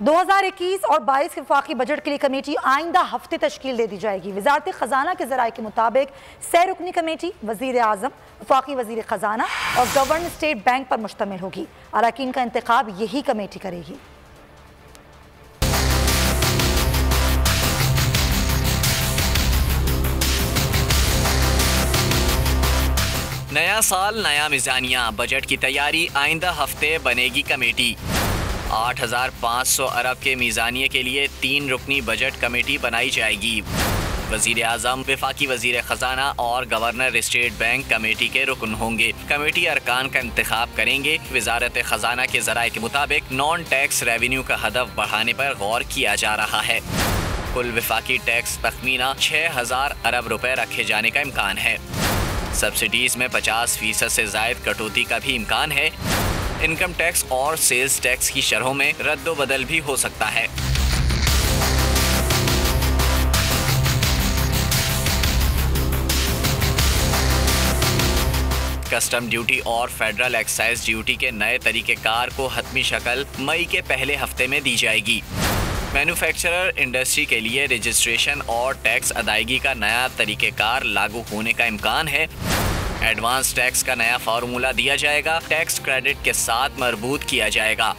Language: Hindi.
2021 और 22 के वफाकी बजट के लिए कमेटी आइंदा हफ्ते तश्कील दे दी जाएगी। वजारत खजाना के जराये के मुताबिक 6 रुकनी कमेटी वजीर आजम, वफाकी वजीर खजाना और गवर्नर स्टेट बैंक पर मुश्तमिल होगी। अरकान का इंतखाब यही कमेटी करेगी। नया साल नया मिजानिया, बजट की तैयारी आइंदा हफ्ते बनेगी कमेटी। 8,500 अरब के मीज़ानिये के लिए 3 रुकनी बजट कमेटी बनाई जाएगी। वज़ीर आज़म, वफाकी वज़ीर ख़जाना और गवर्नर स्टेट बैंक कमेटी के रुकन होंगे। कमेटी अरकान का इंतखाब करेंगे। वजारत ख़जाना के ज़राए के मुताबिक नॉन टैक्स रेवेन्यू का हदफ बढ़ाने पर गौर किया जा रहा है। कुल वफाकी टैक्स तखमीना 6,000 अरब रुपए रखे जाने का इम्कान है। सब्सिडीज में 50% से ज़ायद कटौती का भी इम्कान है। इनकम टैक्स और सेल्स टैक्स की शरहों में रद्दो बदल भी हो सकता है। कस्टम ड्यूटी और फेडरल एक्साइज ड्यूटी के नए तरीक़ेकार को हतमी शक्ल मई के पहले हफ्ते में दी जाएगी। मैन्युफैक्चरर इंडस्ट्री के लिए रजिस्ट्रेशन और टैक्स अदायगी का नया तरीक़ेकार लागू होने का इम्कान है। एडवांस टैक्स का नया फार्मूला दिया जाएगा। टैक्स क्रेडिट के साथ मरबूत किया जाएगा।